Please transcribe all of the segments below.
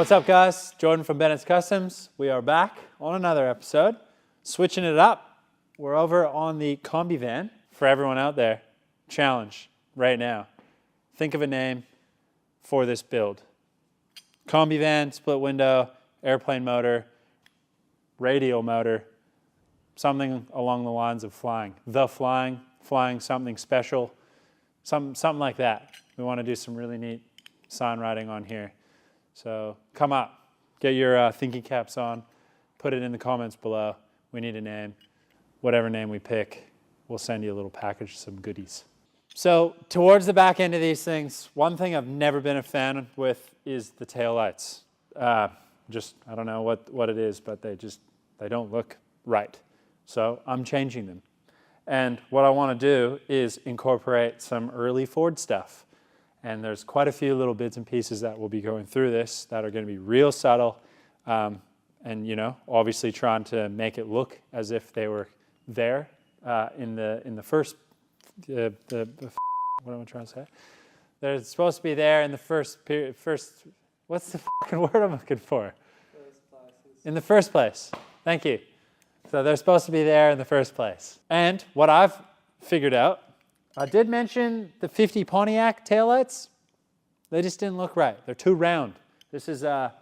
What's up, guys? Jordan from Bennett's Customs. We are back on another episode, switching it up. We're over on the Kombi van. For everyone out there, challenge right now. Think of a name for this build. Kombi van, split window, airplane motor, radial motor, something along the lines of flying. The flying something special, something like that. We want to do some really neat sign writing on here. So come up, get your thinking caps on, put it in the comments below. We need a name. Whatever name we pick, we'll send you a little package, some goodies. So towards the back end of these things, one thing I've never been a fan with is the taillights. I don't know what it is, but they don't look right. So I'm changing them. And what I want to do is incorporate some early Ford stuff. And there's quite a few little bits and pieces that will be going through this that are going to be real subtle. And, obviously trying to make it look as if they were there in the first, what am I trying to say? They're supposed to be there in the first, what's the fucking word I'm looking for? In the first place. Thank you. So they're supposed to be there in the first place. And what I've figured out, I did mention the 50 Pontiac taillights. They just didn't look right. They're too round. This is a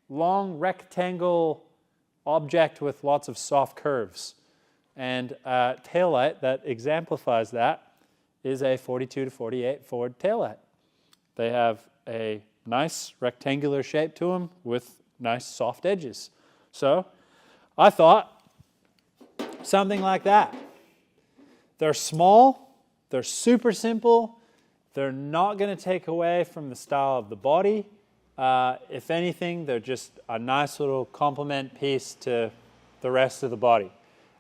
long rectangle object with lots of soft curves. And a taillight that exemplifies that is a 42 to 48 Ford taillight. They have a nice rectangular shape to them with nice soft edges. So I thought something like that. They're small. They're super simple. They're not going to take away from the style of the body. If anything, they're just a nice little complement piece to the rest of the body.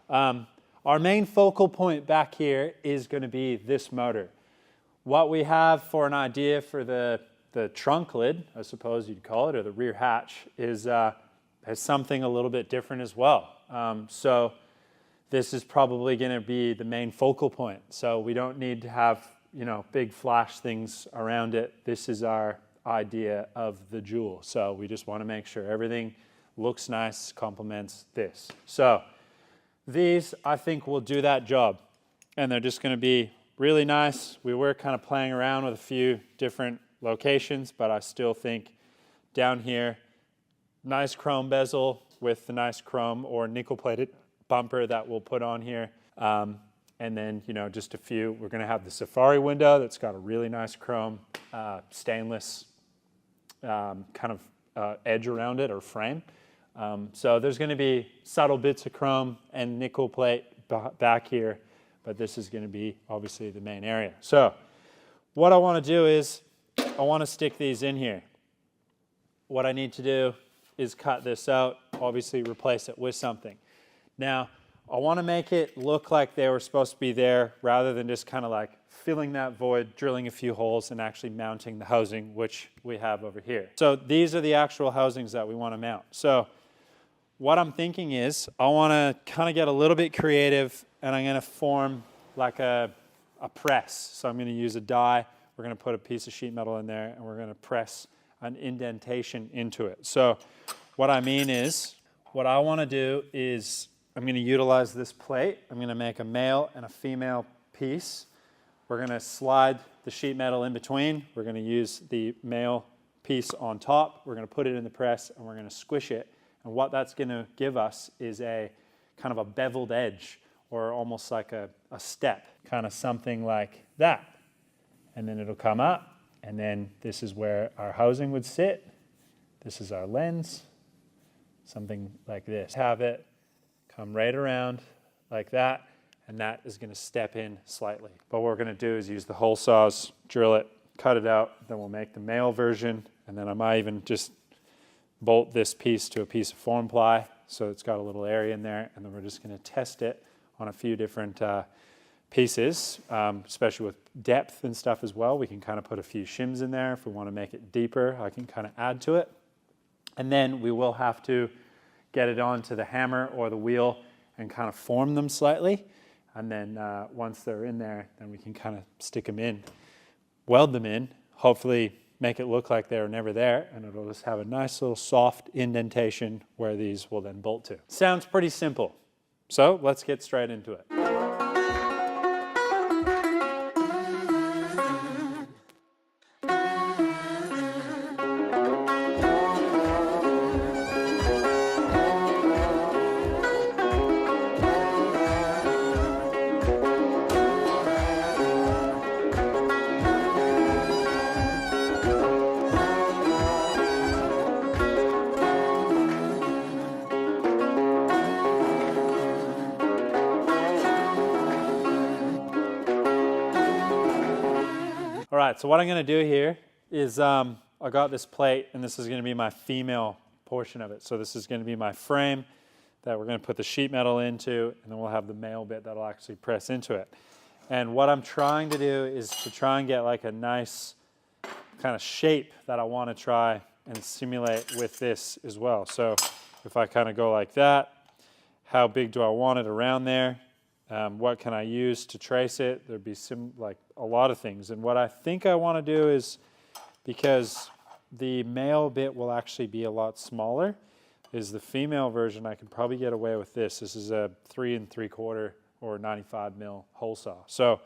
Our main focal point back here is going to be this motor. What we have for an idea for the trunk lid, I suppose you'd call it, or the rear hatch, is has something a little bit different as well. So this is probably going to be the main focal point. So we don't need to have, big flash things around it. This is our idea of the jewel. So we just want to make sure everything looks nice, complements this. So these, I think, will do that job. And they're just going to be really nice. We were kind of playing around with a few different locations, but I still think down here, nice chrome bezel with the nice chrome or nickel-plated bumper that we'll put on here. And then, just a few. We're going to have the safari window that's got a really nice chrome stainless edge around it, or frame. So there's going to be subtle bits of chrome and nickel plate back here, but this is going to be obviously the main area. So what I want to do is I want to stick these in here. What I need to do is cut this out, obviously replace it with something. Now, I want to make it look like they were supposed to be there rather than just kind of like filling that void, drilling a few holes, and actually mounting the housing, which we have over here. So these are the actual housings that we want to mount. So what I'm thinking is I want to kind of get a little bit creative, and I'm going to form like a press. So I'm going to use a die. We're going to put a piece of sheet metal in there, and we're going to press an indentation into it. So what I mean is, what I want to do is I'm going to utilize this plate. I'm going to make a male and a female piece. We're going to slide the sheet metal in between. We're going to use the male piece on top. We're going to put it in the press, and we're going to squish it. And what that's going to give us is a kind of a beveled edge, or almost like a step, kind of something like that. And then it'll come up, and then this is where our housing would sit. This is our lens, something like this. Have it come right around like that, and that is going to step in slightly. But what we're going to do is use the hole saws, drill it, cut it out, then we'll make the male version, and then I might even just bolt this piece to a piece of form ply so it's got a little area in there, and then we're just going to test it on a few different pieces, especially with depth and stuff as well. We can kind of put a few shims in there. If we want to make it deeper, I can kind of add to it. And then we will have to get it onto the hammer or the wheel and kind of form them slightly. And then once they're in there, then we can kind of stick them in, weld them in, hopefully make it look like they were never there, and it'll just have a nice little soft indentation where these will then bolt to. Sounds pretty simple. So let's get straight into it. All right, so what I'm going to do here is I got this plate, and this is going to be my female portion of it. So this is going to be my frame that we're going to put the sheet metal into, and then we'll have the male bit that'll actually press into it. And what I'm trying to do is to try and get like a nice kind of shape that I want to try and simulate with this as well. So if I kind of go like that, how big do I want it around there? What can I use to trace it? There'd be like a lot of things. And what I think I want to do is, because the male bit will actually be a lot smaller, is the female version I can probably get away with this. This is a 3 3/4 or 95 mil hole saw. So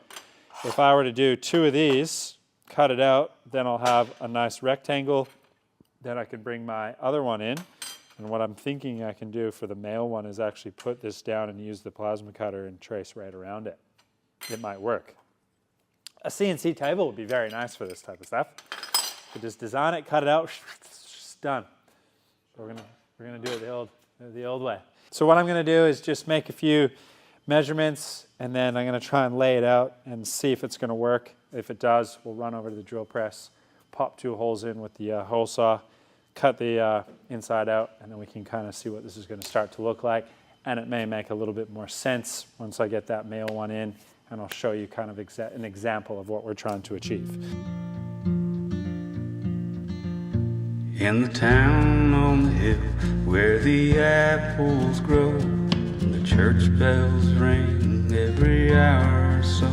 if I were to do 2 of these, cut it out, then I'll have a nice rectangle. Then I can bring my other one in. And what I'm thinking I can do for the male one is actually put this down and use the plasma cutter and trace right around it. It might work. A CNC table would be very nice for this type of stuff. You could just design it, cut it out, it's done. So we're gonna do it the old way. So what I'm gonna do is just make a few measurements, and then I'm gonna try and lay it out and see if it's gonna work. If it does, we'll run over to the drill press, pop 2 holes in with the hole saw, cut the inside out, and then we can kind of see what this is going to start to look like. And it may make a little bit more sense once I get that male one in, and I'll show you kind of an example of what we're trying to achieve. In the town on the hill where the apples grow, the church bells ring every hour or so.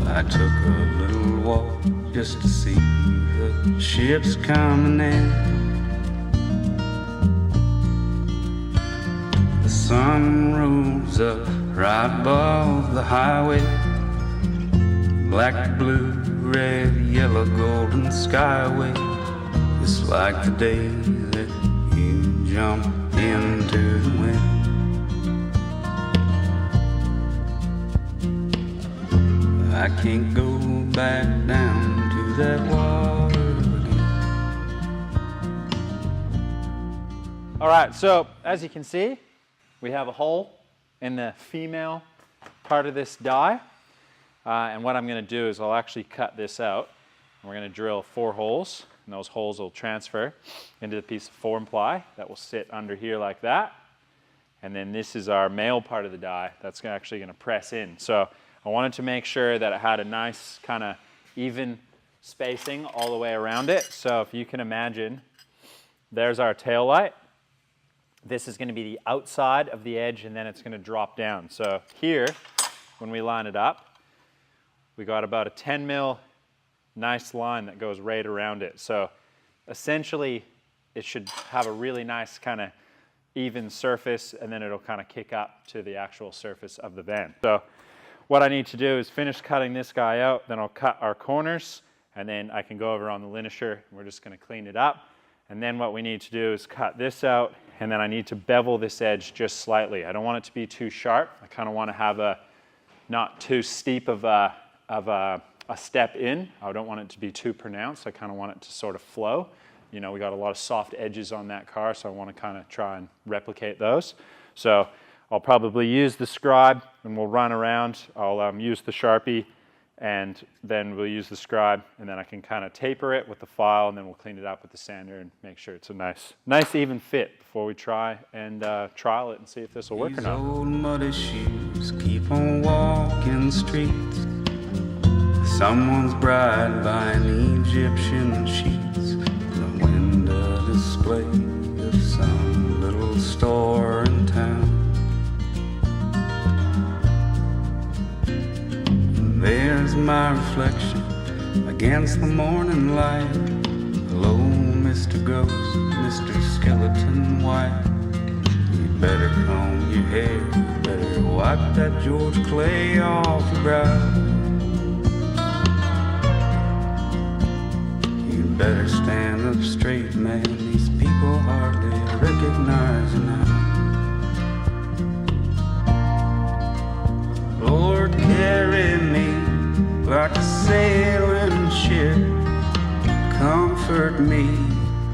I took a little walk just to see the ships coming in. The sun rose up right above the highway. Black, blue, red, yellow, golden skyway. It's like the day that you jump into the wind. I can't go back down to that water again. All right, so as you can see, we have a hole in the female part of this die. And what I'm going to do is I'll actually cut this out. And we're going to drill 4 holes, and those holes will transfer into the piece of form ply that will sit under here like that. And then this is our male part of the die that's actually going to press in. So I wanted to make sure that it had a nice kind of even spacing all the way around it. So if you can imagine, there's our tail light. This is going to be the outside of the edge, and then it's going to drop down. So here, when we line it up, we got about a 10 mil nice line that goes right around it. So essentially, it should have a really nice kind of even surface, and then it'll kind of kick up to the actual surface of the van. So what I need to do is finish cutting this guy out, then I'll cut our corners, and then I can go over on the linisher, and we're just going to clean it up. And then what we need to do is cut this out, and then I need to bevel this edge just slightly. I don't want it to be too sharp. I kind of want to have a not too steep of a step in. I don't want it to be too pronounced. I kind of want it to sort of flow. You know, we got a lot of soft edges on that car, so I want to kind of try and replicate those. So I'll probably use the scribe, and we'll run around. I'll use the Sharpie, and then we'll use the scribe, and then I can kind of taper it with the file, and then we'll clean it up with the sander and make sure it's a nice even fit before we try and trial it and see if this will work or not. These old muddy shoes keep on walking the streets. Someone's bride buying Egyptian sheets. The window display of some little store in town. And there's my reflection against the morning light. Hello, Mr. Ghost, Mr. Skeleton White. You better comb your hair, better wipe that George Clay off your brow. You better stand up straight, man, these people hardly recognize you now. Lord, carry me like a sailing ship. Comfort me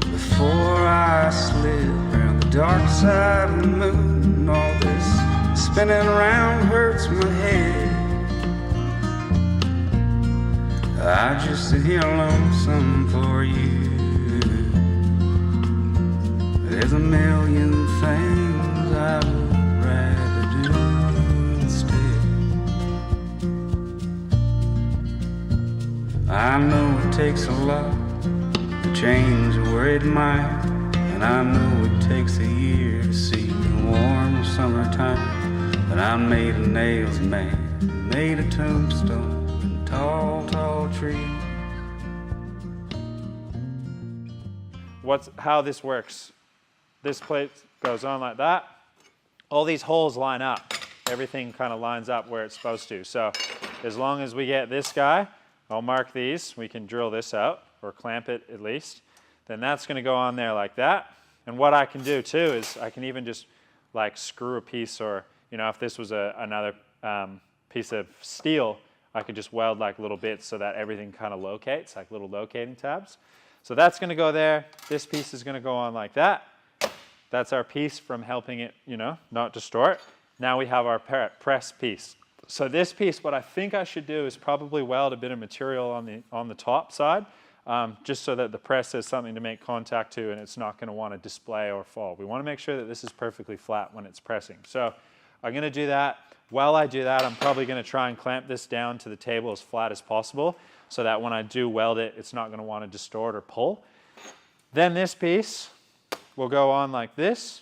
before I slip around the dark side of the moon. All this spinning around hurts my head. I just sit here lonesome for you. There's a million things I would rather do instead. I know it takes a lot to change a worried mind, and I know it takes a year to see the warm summertime. But I'm made of nails, man, made of tombstone and tall, tall trees. How this works. This plate goes on like that. All these holes line up. Everything kind of lines up where it's supposed to. So as long as we get this guy, I'll mark these. We can drill this out or clamp it at least. Then that's going to go on there like that. And what I can do too is I can even just like screw a piece, or if this was another piece of steel, I could just weld like little bits so that everything kind of locates, like little locating tabs. So that's going to go there. This piece is going to go on like that. That's our piece from helping it, not distort. Now we have our press piece. So this piece, what I think I should do is probably weld a bit of material on the top side, just so that the press has something to make contact to and it's not going to want to display or fall. We want to make sure that this is perfectly flat when it's pressing. So I'm going to do that. While I do that, I'm probably going to try and clamp this down to the table as flat as possible so that when I do weld it, it's not going to want to distort or pull. Then this piece will go on like this.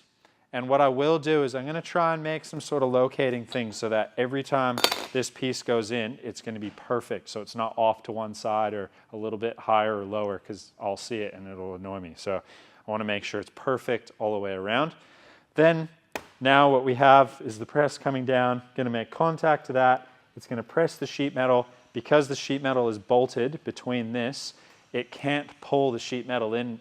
And what I will do is I'm going to try and make some sort of locating thing so that every time this piece goes in, it's going to be perfect. So it's not off to one side or a little bit higher or lower, because I'll see it and it'll annoy me. So I want to make sure it's perfect all the way around. Then now what we have is the press coming down, going to make contact to that. It's going to press the sheet metal. Because the sheet metal is bolted between this, it can't pull the sheet metal in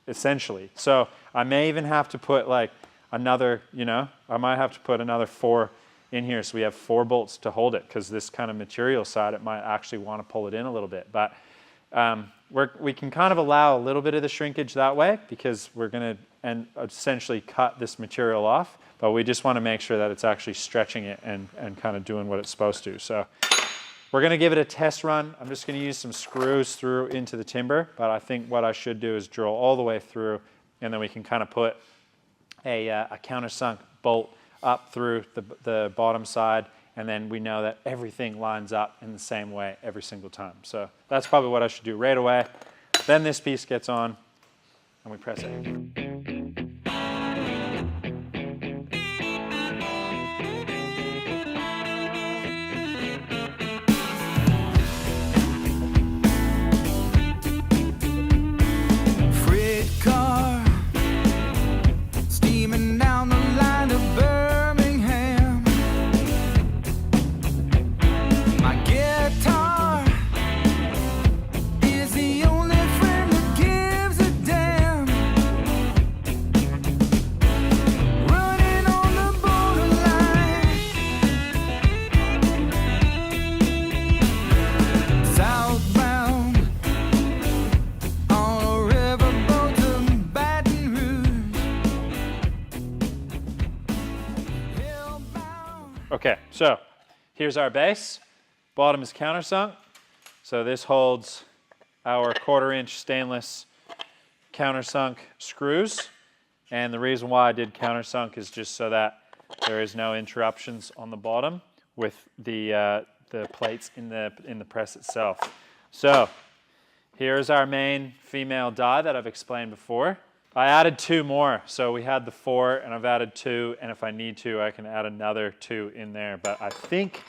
essentially. So I may even have to put like another, I might have to put another 4 in here so we have 4 bolts to hold it, because this kind of material side, it might actually want to pull it in a little bit. But we can kind of allow a little bit of the shrinkage that way, because we're going to essentially cut this material off, but we just want to make sure that it's actually stretching it and kind of doing what it's supposed to. So we're going to give it a test run. I'm just going to use some screws through into the timber, but I think what I should do is drill all the way through, and then we can kind of put a countersunk bolt up through the bottom side, and then we know that everything lines up in the same way every single time. So that's probably what I should do right away. Then this piece gets on, and we press it. Okay, so here's our base. Bottom is countersunk. So this holds our 1/4-inch stainless countersunk screws. And the reason why I did countersunk is just so that there is no interruptions on the bottom with the plates in the press itself. So here's our main female die that I've explained before. I added 2 more, so we had the 4 and I've added 2, and if I need to, I can add another 2 in there, but I think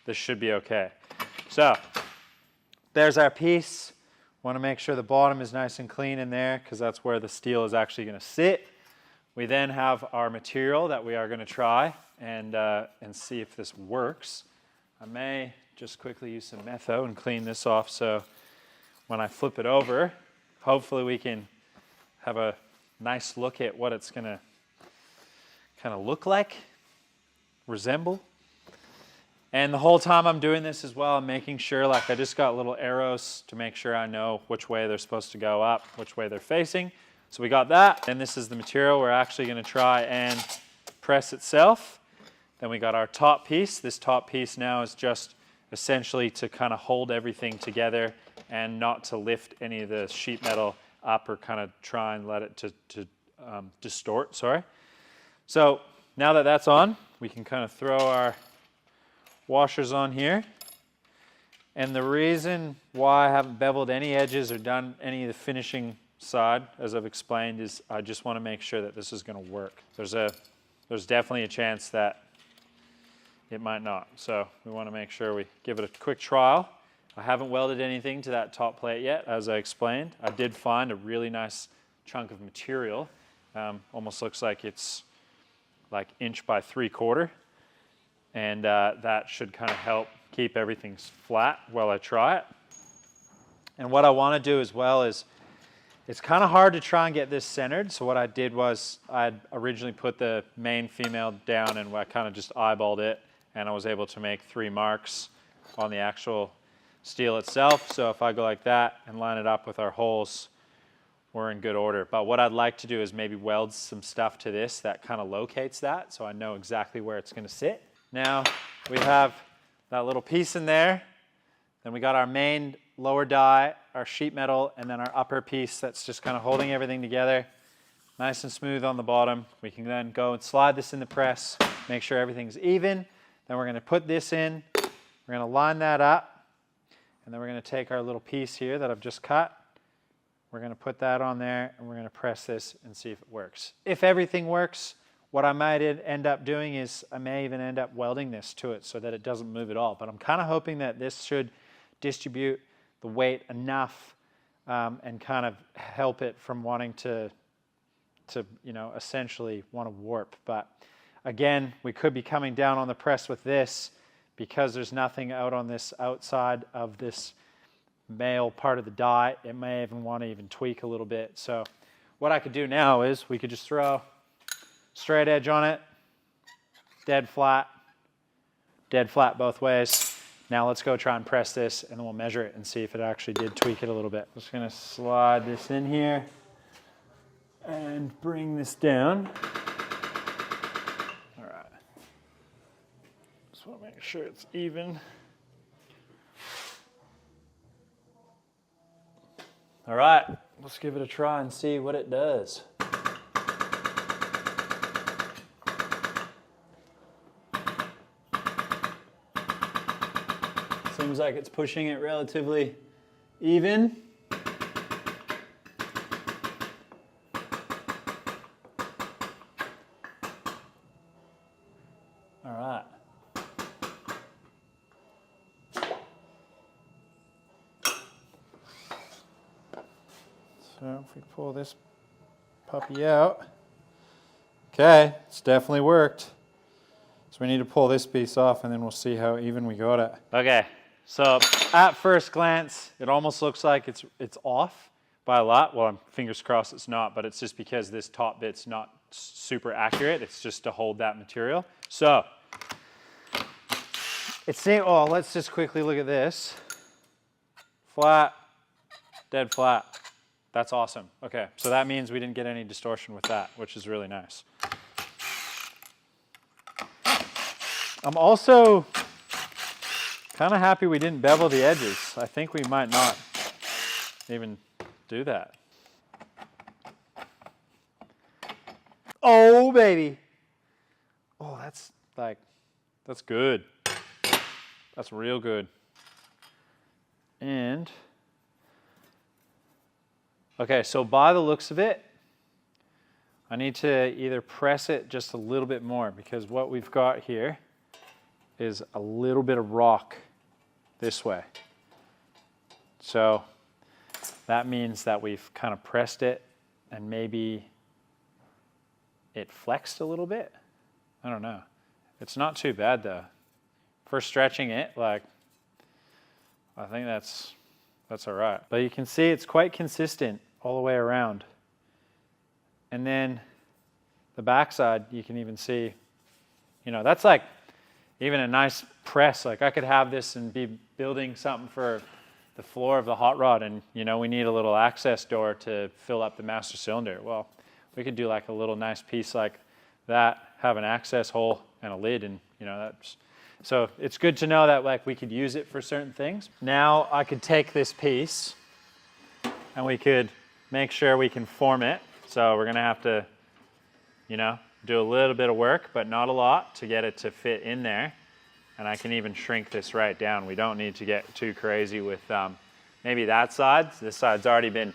this should be okay. So there's our piece. Want to make sure the bottom is nice and clean in there because that's where the steel is actually going to sit. We then have our material that we are going to try and see if this works. I may just quickly use some metho and clean this off so when I flip it over, hopefully we can have a nice look at what it's going to kind of look like, resemble. And the whole time I'm doing this as well, I'm making sure, like I just got little arrows to make sure I know which way they're supposed to go up, which way they're facing. So we got that, and this is the material we're actually going to try and press itself. Then we got our top piece. This top piece now is just essentially to kind of hold everything together and not to lift any of the sheet metal up or kind of try and let it distort, sorry. So now that that's on, we can kind of throw our washers on here. And the reason why I haven't beveled any edges or done any of the finishing side, as I've explained, is I just want to make sure that this is going to work. There's definitely a chance that it might not. So we want to make sure we give it a quick trial. I haven't welded anything to that top plate yet, as I explained. I did find a really nice chunk of material. Almost looks like it's like 1 by 3/4. And that should kind of help keep everything flat while I try it. And what I want to do as well is, it's kind of hard to try and get this centered. So what I did was I originally put the main female down and I kind of just eyeballed it, and I was able to make 3 marks on the actual steel itself. So if I go like that and line it up with our holes, we're in good order. But what I'd like to do is maybe weld some stuff to this that kind of locates that so I know exactly where it's going to sit. Now we have that little piece in there. Then we got our main lower die, our sheet metal, and then our upper piece that's just kind of holding everything together. Nice and smooth on the bottom. We can then go and slide this in the press, make sure everything's even. Then we're going to put this in. We're going to line that up. And then we're going to take our little piece here that I've just cut. We're going to put that on there, and we're going to press this and see if it works. If everything works, what I might end up doing is I may even end up welding this to it so that it doesn't move at all. But I'm kind of hoping that this should distribute the weight enough and kind of help it from wanting to essentially want to warp. But again, we could be coming down on the press with this because there's nothing out on this outside of this male part of the die. It may even want to even tweak a little bit. So what I could do now is we could just throw straight edge on it, dead flat both ways. Now let's go try and press this, and then we'll measure it and see if it actually did tweak it a little bit. I'm just going to slide this in here and bring this down. All right. Just want to make sure it's even. All right, let's give it a try and see what it does. Seems like it's pushing it relatively even. All right. So if we pull this puppy out, okay, it's definitely worked. So we need to pull this piece off, and then we'll see how even we got it. Okay. So at first glance, it almost looks like it's off by a lot. Well, fingers crossed it's not, but it's just because this top bit's not super accurate. It's just to hold that material. So let's just quickly look at this. Flat, dead flat. That's awesome. Okay, so that means we didn't get any distortion with that, which is really nice. I'm also kind of happy we didn't bevel the edges. I think we might not even do that. Oh, baby. Oh, that's good. That's real good. And, okay, so by the looks of it, I need to either press it just a little bit more because what we've got here is a little bit of rock this way. So that means that we've kind of pressed it and maybe it flexed a little bit. I don't know. It's not too bad though. For stretching it, like, I think that's all right. But you can see it's quite consistent all the way around. And then the backside, you can even see, you know, that's like even a nice press. Like I could have this and be building something for the floor of the hot rod, and you know, we need a little access door to fill up the master cylinder. Well, we could do like a little nice piece like that, have an access hole and a lid, and you know, that's, so it's good to know that like we could use it for certain things. Now I could take this piece and we could make sure we can form it. So we're gonna have to, you know, do a little bit of work, but not a lot, to get it to fit in there. And I can even shrink this right down. We don't need to get too crazy with maybe that side. This side's already been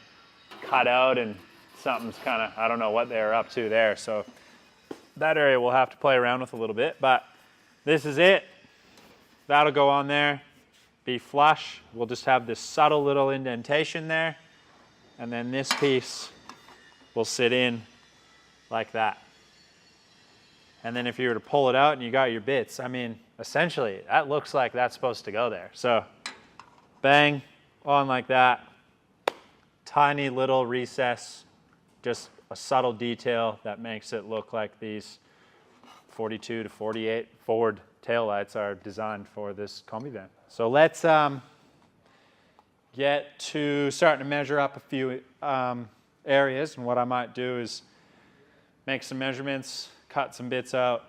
cut out and something's kind of, I don't know what they're up to there. So that area we'll have to play around with a little bit, but this is it. That'll go on there, be flush. We'll just have this subtle little indentation there. And then this piece will sit in like that. And then if you were to pull it out and you got your bits, I mean, essentially, that looks like that's supposed to go there. So bang, on like that. Tiny little recess, just a subtle detail that makes it look like these 42 to 48 forward taillights are designed for this Kombi van. So let's get to starting to measure up a few areas. And what I might do is make some measurements, cut some bits out,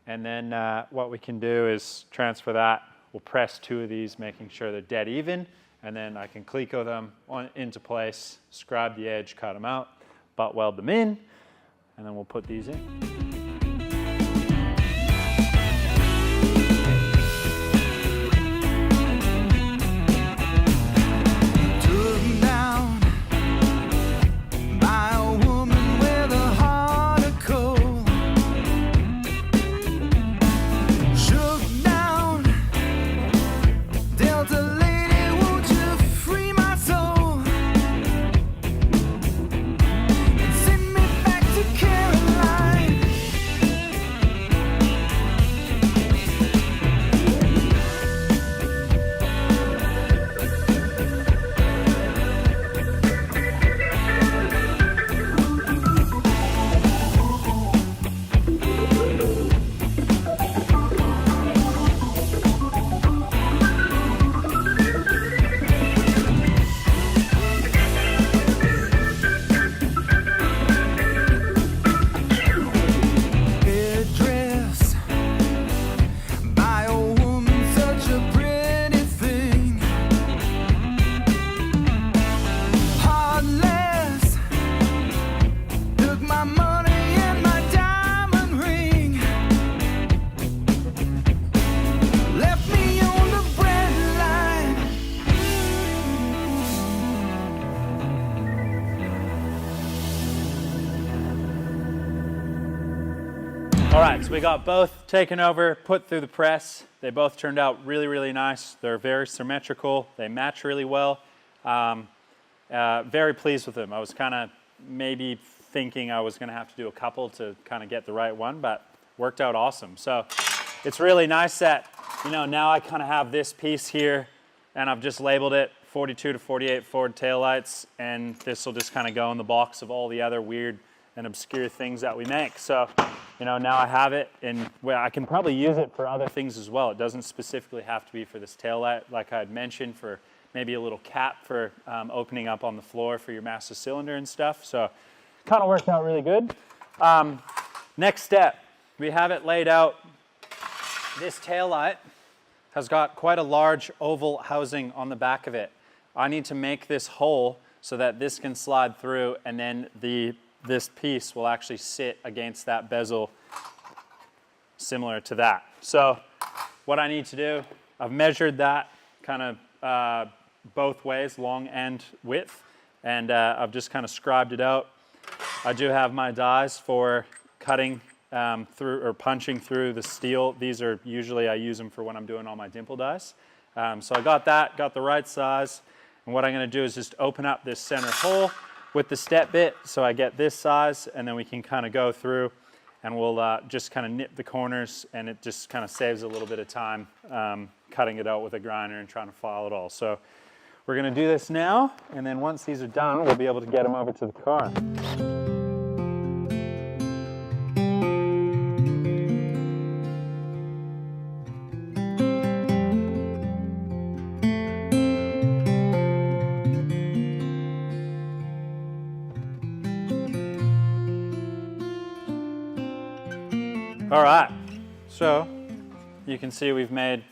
and then what we can do is transfer that. We'll press 2 of these, making sure they're dead even, and then I can cleco them into place, scribe the edge, cut them out, butt weld them in, and then we'll put these in. All right, so we got both taken over, put through the press. They both turned out really, really nice. They're very symmetrical. They match really well. Very pleased with them. I was kind of maybe thinking I was going to have to do a couple to kind of get the right one, but worked out awesome. So it's really nice that, you know, now I kind of have this piece here and I've just labeled it 42 to 48 forward taillights, and this will just kind of go in the box of all the other weird and obscure things that we make. So, you know, now I have it, and well, I can probably use it for other things as well. It doesn't specifically have to be for this taillight, like I had mentioned, for maybe a little cap for opening up on the floor for your master cylinder and stuff. So kind of worked out really good. Next step, we have it laid out. This taillight has got quite a large oval housing on the back of it. I need to make this hole so that this can slide through, and then this piece will actually sit against that bezel similar to that. So what I need to do, I've measured that kind of both ways, long and width, and I've just kind of scribed it out. I do have my dies for cutting through or punching through the steel. These are usually, I use them for when I'm doing all my dimple dies. So I got that, got the right size, And what I'm going to do is just open up this center hole with the step bit so I get this size, and then we can kind of go through and we'll just kind of nip the corners, and it just kind of saves a little bit of time cutting it out with a grinder and trying to file it all. So we're going to do this now, and then once these are done, we'll be able to get them over to the car. All right, so you can see we've made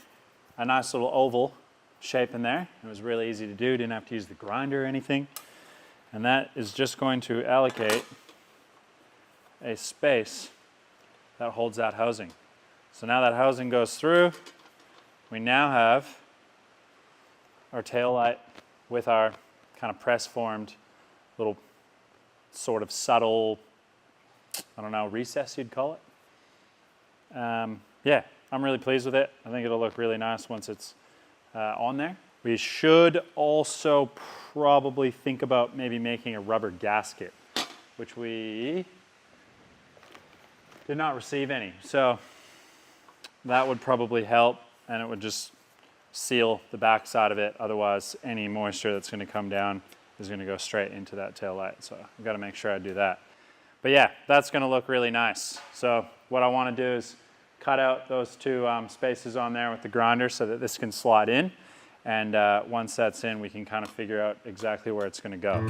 a nice little oval shape in there. It was really easy to do, didn't have to use the grinder or anything. And that is just going to allocate a space that holds that housing. So now that housing goes through, we now have our tail light with our kind of press-formed little sort of subtle, I don't know, recess you'd call it. Yeah, I'm really pleased with it. I think it'll look really nice once it's on there. We should also probably think about maybe making a rubber gasket, which we did not receive any. So that would probably help, and it would just seal the back side of it. Otherwise, any moisture that's going to come down is going to go straight into that tail light. So I've got to make sure I do that. But yeah, that's going to look really nice. So what I want to do is cut out those two spaces on there with the grinder so that this can slide in. And once that's in, we can kind of figure out exactly where it's going to go.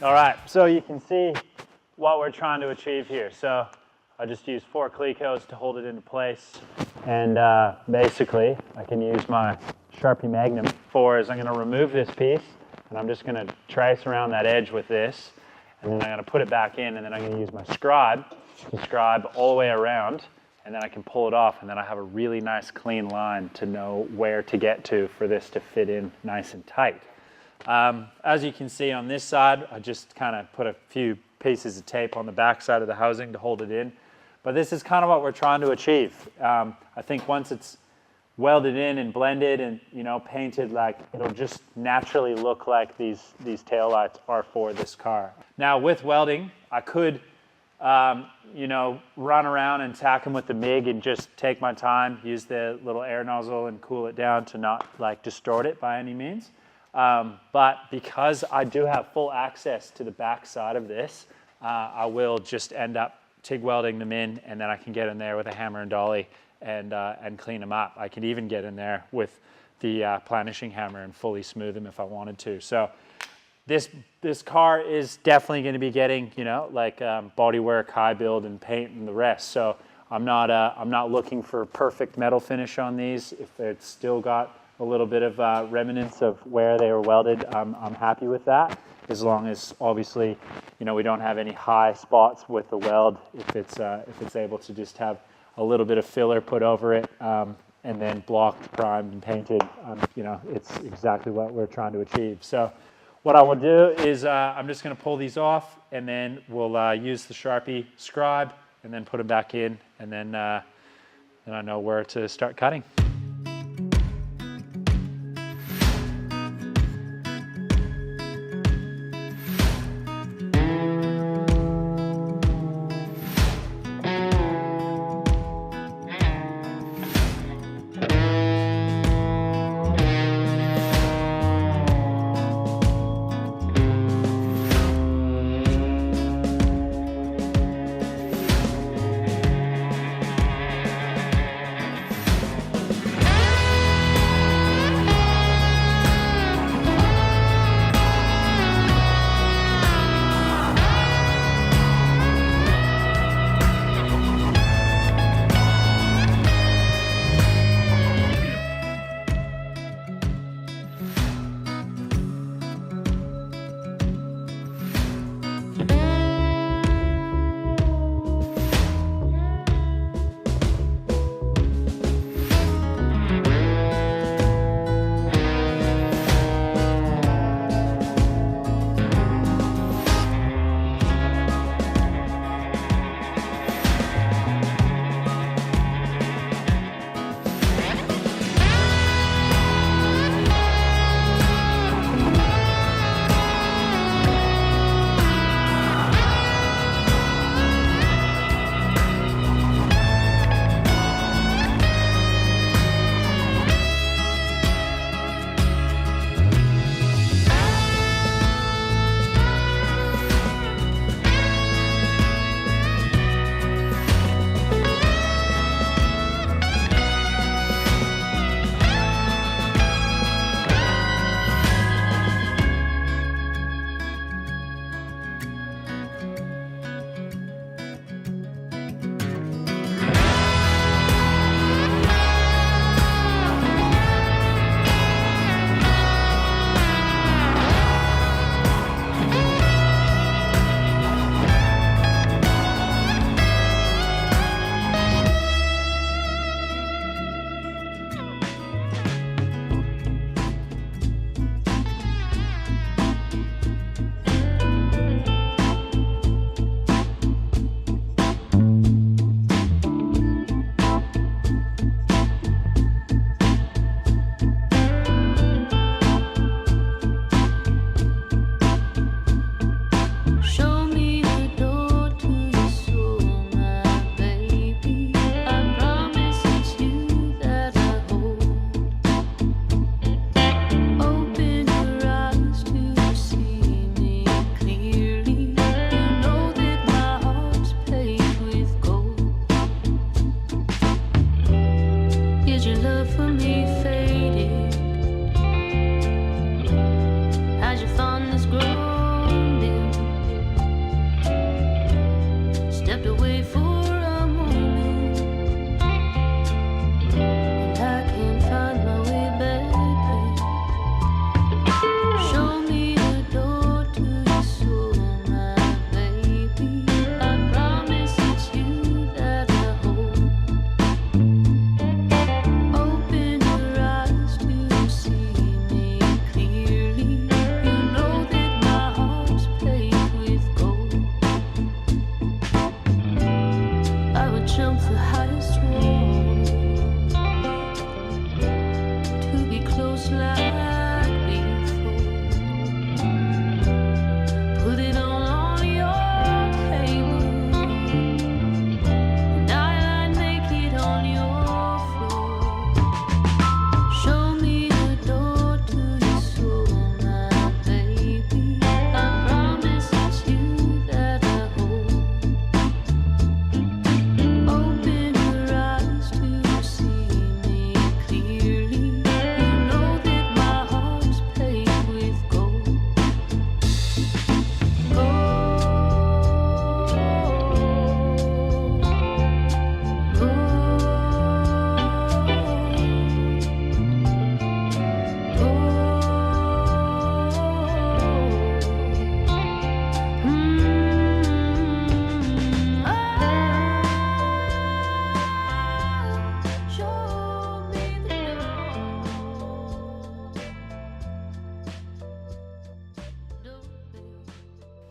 All right, so you can see what we're trying to achieve here. So I just use 4 clecos to hold it into place. And basically, I can use my Sharpie Magnum. I'm going to remove this piece, and I'm just going to trace around that edge with this. And then I'm going to put it back in, and then I'm going to use my scribe to scribe all the way around. And then I can pull it off, and then I have a really nice clean line to know where to get to for this to fit in nice and tight. As you can see on this side, I just kind of put a few pieces of tape on the back side of the housing to hold it in. But this is kind of what we're trying to achieve. I think once it's welded in and blended and painted, like it'll just naturally look like these taillights are for this car. Now with welding, I could run around and tack them with the MIG and just take my time, use the little air nozzle and cool it down to not like distort it by any means. But because I do have full access to the back side of this, I will just end up TIG welding them in, and then I can get in there with a hammer and dolly and clean them up. I could even get in there with the planishing hammer and fully smooth them if I wanted to. So this car is definitely going to be getting body work, high build, and paint and the rest. So I'm not looking for a perfect metal finish on these. If it's still got a little bit of remnants of where they were welded, I'm happy with that. As long as obviously, we don't have any high spots with the weld. If it's able to just have a little bit of filler put over it, and then blocked, primed, and painted, it's exactly what we're trying to achieve. So what I will do is I'm just going to pull these off, and then we'll use the Sharpie scribe, and then put them back in, and then I know where to start cutting. Open your eyes.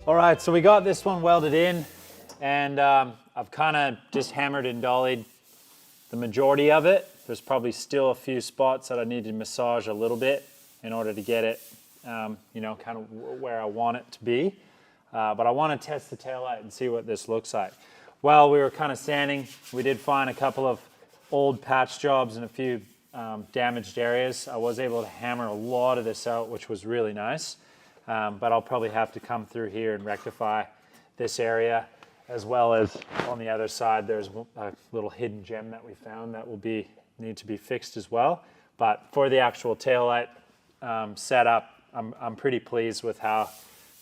All right, so we got this one welded in, and I've kind of just hammered and dollied the majority of it. There's probably still a few spots that I need to massage a little bit in order to get it, you know, kind of where I want it to be. But I want to test the taillight and see what this looks like. While we were kind of sanding, we did find a couple of old patch jobs and a few damaged areas. I was able to hammer a lot of this out, which was really nice. But I'll probably have to come through here and rectify this area, as well as on the other side, there's a little hidden gem that we found that will need to be fixed as well. But for the actual taillight setup, I'm pretty pleased with how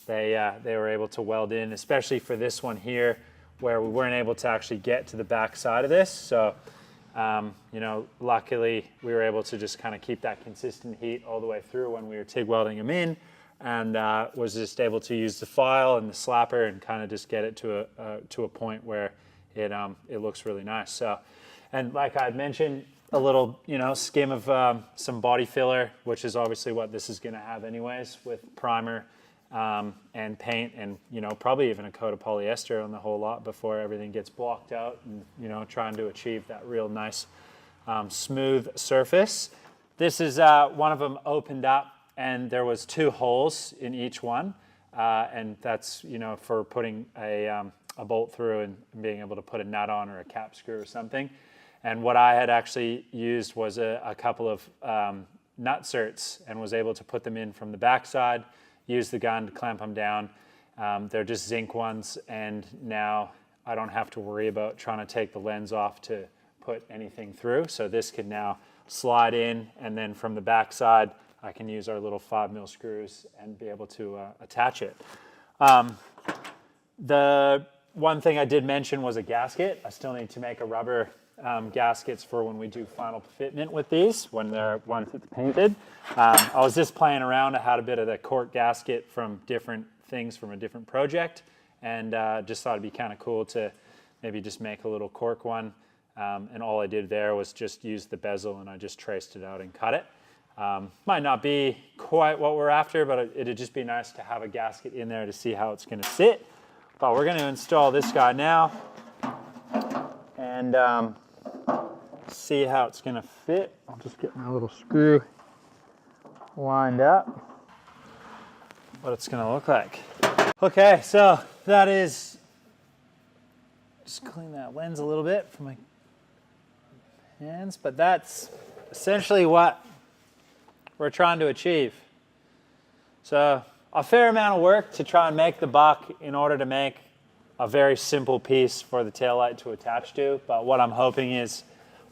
they were able to weld in, especially for this one here, where we weren't able to actually get to the back side of this. So, you know, luckily we were able to just kind of keep that consistent heat all the way through when we were TIG welding them in, and was just able to use the file and the slapper and kind of just get it to a point where it looks really nice. So, and like I had mentioned, a little, you know, skim of some body filler, which is obviously what this is going to have anyways, with primer and paint, and, you know, probably even a coat of polyester on the whole lot before everything gets blocked out, and, you know, trying to achieve that real nice smooth surface. This is one of them opened up, and there was 2 holes in each one, and that's, you know, for putting a bolt through and being able to put a nut on or a cap screw or something. And what I had actually used was a couple of nut certs, and was able to put them in from the backside, use the gun to clamp them down. They're just zinc ones, and now I don't have to worry about trying to take the lens off to put anything through. So this can now slide in, and then from the backside, I can use our little 5mm screws and be able to attach it. The one thing I did mention was a gasket. I still need to make a rubber gaskets for when we do final fitment with these, once it's painted. I was just playing around. I had a bit of the cork gasket from different things from a different project, and just thought it'd be kind of cool to maybe just make a little cork one. And all I did there was just use the bezel, and I just traced it out and cut it. Might not be quite what we're after, but it'd just be nice to have a gasket in there to see how it's going to sit. But we're going to install this guy now, and see how it's going to fit. I'll just get my little screw lined up, what it's going to look like. Okay, so that is, just clean that lens a little bit from my hands, but that's essentially what we're trying to achieve. So a fair amount of work to try and make the buck in order to make a very simple piece for the taillight to attach to. But what I'm hoping is,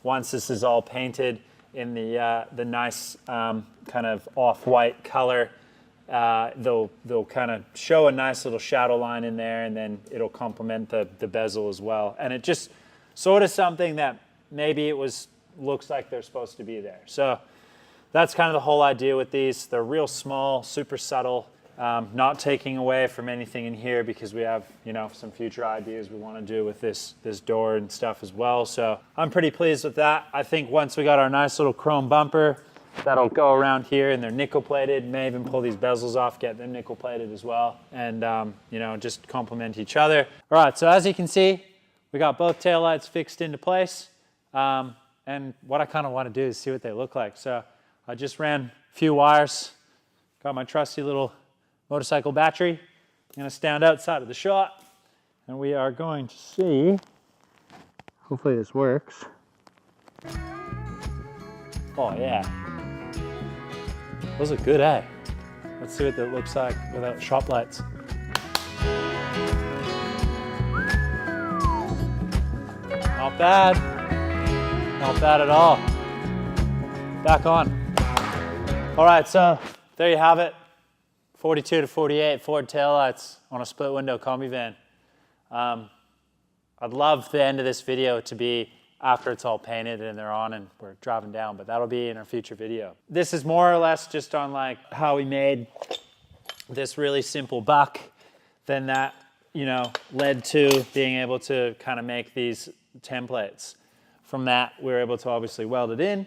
once this is all painted in the nice kind of off-white color, they'll kind of show a nice little shadow line in there, and then it'll complement the bezel as well. And it just sort of something that maybe looks like they're supposed to be there. So that's kind of the whole idea with these. They're real small, super subtle, not taking away from anything in here, because we have, you know, some future ideas we want to do with this door and stuff as well. So I'm pretty pleased with that. I think once we got our nice little chrome bumper, that'll go around here, and they're nickel plated. May even pull these bezels off, get them nickel plated as well, and you know, just complement each other. All right, so as you can see, we got both taillights fixed into place. And what I kind of want to do is see what they look like. So I just ran a few wires, got my trusty little motorcycle battery. I'm going to stand outside of the shot, and we are going to see, hopefully this works. Oh yeah, those are good, eh? Let's see what that looks like without shop lights. Not bad. Not bad at all. Back on. All right, so there you have it. 42 to 48 Ford taillights on a split window Kombi van. I'd love the end of this video to be after it's all painted and they're on and we're driving down, but that'll be in our future video. This is more or less just on like how we made this really simple buck. Then that, you know, led to being able to kind of make these templates. From that, we were able to obviously weld it in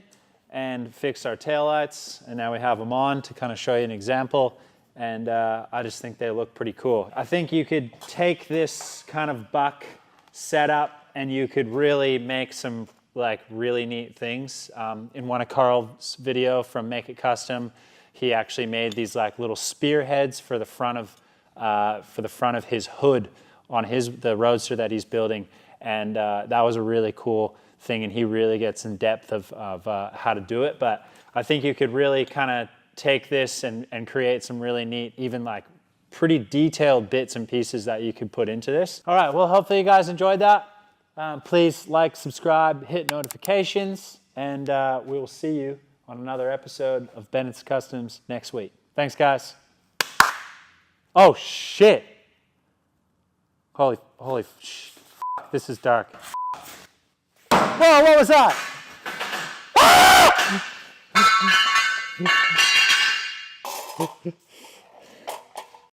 and fix our taillights, and now we have them on to kind of show you an example. and I just think they look pretty cool. I think you could take this kind of buck setup and you could really make some like really neat things. In one of Carl's video from Make It Custom, he actually made these like little spearheads for the front of his hood on the Roadster that he's building, and that was a really cool thing, and he really gets in depth of how to do it. But I think you could really kind of take this and create some really neat, even like pretty detailed bits and pieces that you could put into this. All right, well, hopefully you guys enjoyed that. Please like, subscribe, hit notifications, and we will see you on another episode of Bennett's Customs next week. Thanks, guys. Oh, shit. Holy, this is dark. Whoa, what was that?